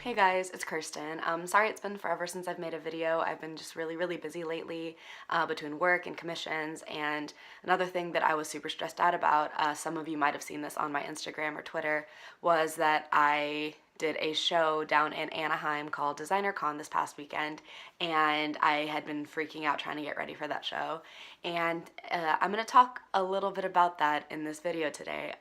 Hey guys, it's Kirsten. Sorry it's been forever since I've made a video. I've been just really busy lately between work and commissions. And another thing that I was super stressed out about, some of you might have seen this on my Instagram or Twitter, was that I did a show down in Anaheim called Designer Con this past weekend, and I had been freaking out trying to get ready for that show. And I'm going to talk a little bit about that in this video today.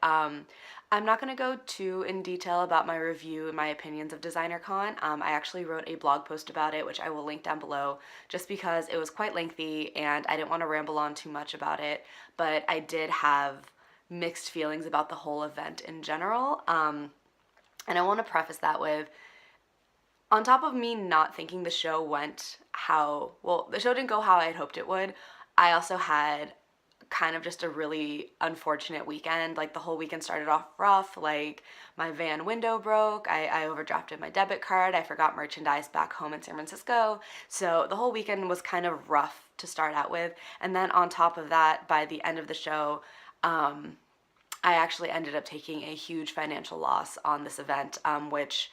I'm not going to go too in detail about my review and my opinions of DesignerCon. I actually wrote a blog post about it, which I will link down below, just because it was quite lengthy and I didn't want to ramble on too much about it, but I did have mixed feelings about the whole event in general. And I want to preface that with, on top of me not thinking the show went the show didn't go how I had hoped it would, I also had kind of just a really unfortunate weekend. Like, the whole weekend started off rough. Like, my van window broke, I overdrafted my debit card, I forgot merchandise back home in San Francisco. So the whole weekend was kind of rough to start out with. And then on top of that, by the end of the show, I actually ended up taking a huge financial loss on this event, which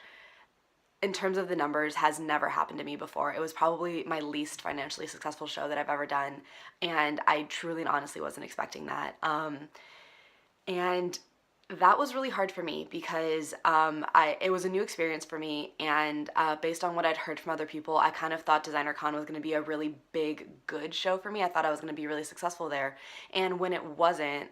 in terms of the numbers has never happened to me before. It was probably my least financially successful show that I've ever done, and I truly and honestly wasn't expecting that. And that was really hard for me because it was a new experience for me, and based on what I'd heard from other people, I kind of thought DesignerCon was going to be a really big, good show for me. I thought I was going to be really successful there, and when it wasn't,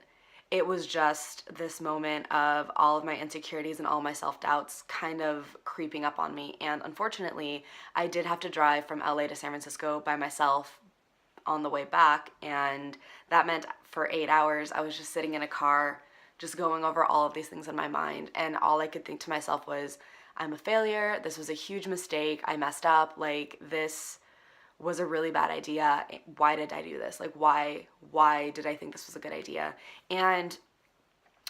it was just this moment of all of my insecurities and all my self-doubts kind of creeping up on me. And unfortunately, I did have to drive from LA to San Francisco by myself on the way back, and that meant for 8 hours I was just sitting in a car just going over all of these things in my mind, and all I could think to myself was, I'm a failure, this was a huge mistake, I messed up, like, this was a really bad idea. Why did I do this? Like, why did I think this was a good idea? And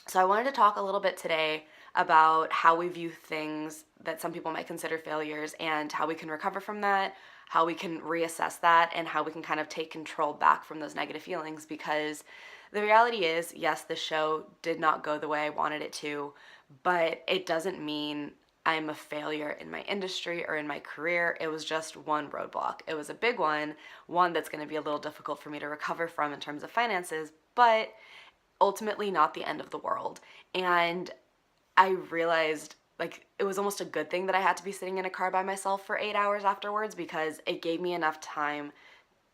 so I wanted to talk a little bit today about how we view things that some people might consider failures, and how we can recover from that, how we can reassess that, and how we can kind of take control back from those negative feelings. Because the reality is, yes, the show did not go the way I wanted it to, but it doesn't mean I'm a failure in my industry or in my career. It was just one roadblock. It was a big one that's going to be a little difficult for me to recover from in terms of finances, but ultimately not the end of the world. And I realized, like, it was almost a good thing that I had to be sitting in a car by myself for 8 hours afterwards, because it gave me enough time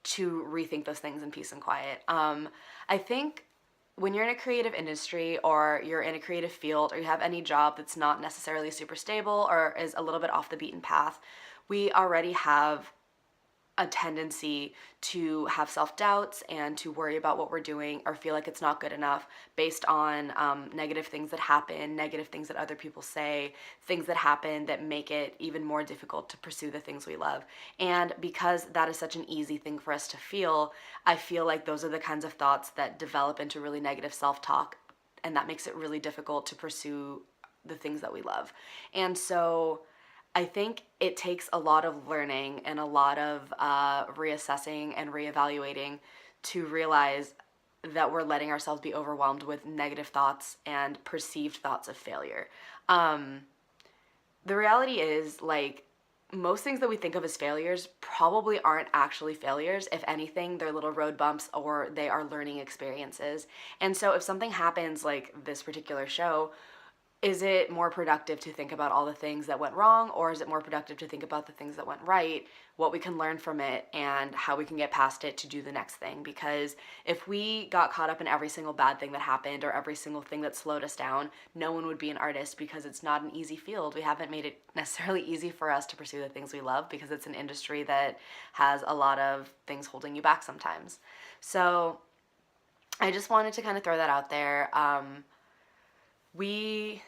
to rethink those things in peace and quiet. I think when you're in a creative industry, or you're in a creative field, or you have any job that's not necessarily super stable or is a little bit off the beaten path, we already have a tendency to have self-doubts and to worry about what we're doing, or feel like it's not good enough based on negative things that happen, negative things that other people say, things that happen that make it even more difficult to pursue the things we love. And because that is such an easy thing for us to feel, I feel like those are the kinds of thoughts that develop into really negative self-talk, and that makes it really difficult to pursue the things that we love. And so I think it takes a lot of learning and a lot of reassessing and reevaluating to realize that we're letting ourselves be overwhelmed with negative thoughts and perceived thoughts of failure. The reality is, like, most things that we think of as failures probably aren't actually failures. If anything, they're little road bumps, or they are learning experiences. And so if something happens like this particular show, is it more productive to think about all the things that went wrong, or is it more productive to think about the things that went right, what we can learn from it, and how we can get past it to do the next thing? Because if we got caught up in every single bad thing that happened, or every single thing that slowed us down, no one would be an artist, because it's not an easy field. We haven't made it necessarily easy for us to pursue the things we love, because it's an industry that has a lot of things holding you back sometimes. So I just wanted to kind of throw that out there. We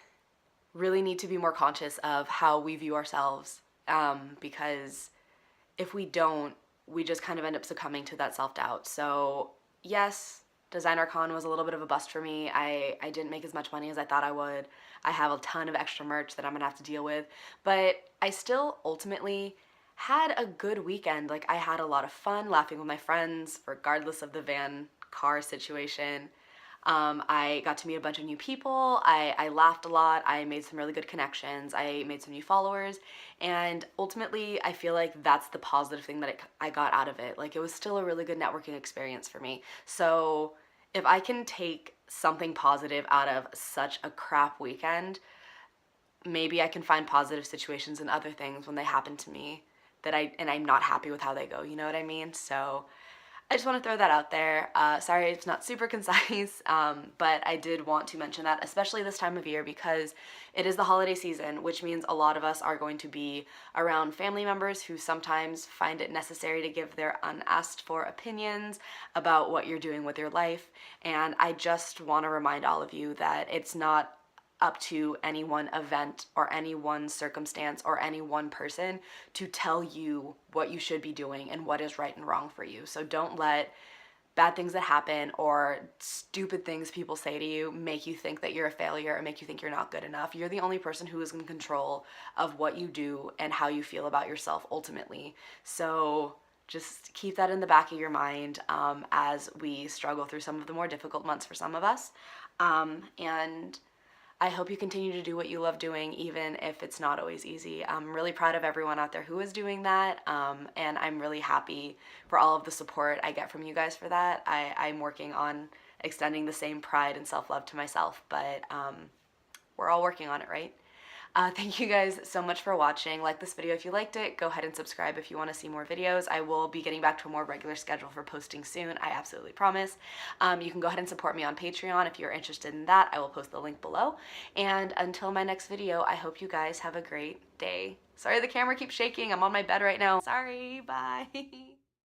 really need to be more conscious of how we view ourselves, because if we don't, we just kind of end up succumbing to that self-doubt. So yes, DesignerCon was a little bit of a bust for me. I didn't make as much money as I thought I would. I have a ton of extra merch that I'm gonna have to deal with, but I still ultimately had a good weekend. Like, I had a lot of fun laughing with my friends, regardless of the van car situation. I got to meet a bunch of new people. I laughed a lot. I made some really good connections. I made some new followers. And ultimately, I feel like that's the positive thing that I got out of it. Like, it was still a really good networking experience for me. So if I can take something positive out of such a crap weekend, maybe I can find positive situations in other things when they happen to me and I'm not happy with how they go, you know what I mean? So I just want to throw that out there. Sorry it's not super concise, but I did want to mention that, especially this time of year, because it is the holiday season, which means a lot of us are going to be around family members who sometimes find it necessary to give their unasked for opinions about what you're doing with your life. And I just want to remind all of you that it's not up to any one event or any one circumstance or any one person to tell you what you should be doing and what is right and wrong for you. So don't let bad things that happen or stupid things people say to you make you think that you're a failure or make you think you're not good enough. You're the only person who is in control of what you do and how you feel about yourself ultimately. So just keep that in the back of your mind as we struggle through some of the more difficult months for some of us. And I hope you continue to do what you love doing, even if it's not always easy. I'm really proud of everyone out there who is doing that, and I'm really happy for all of the support I get from you guys for that. I'm working on extending the same pride and self-love to myself, but we're all working on it, right? Thank you guys so much for watching. Like this video if you liked it. Go ahead and subscribe if you want to see more videos. I will be getting back to a more regular schedule for posting soon. I absolutely promise. You can go ahead and support me on Patreon if you're interested in that. I will post the link below. And until my next video, I hope you guys have a great day. Sorry the camera keeps shaking. I'm on my bed right now. Sorry. Bye.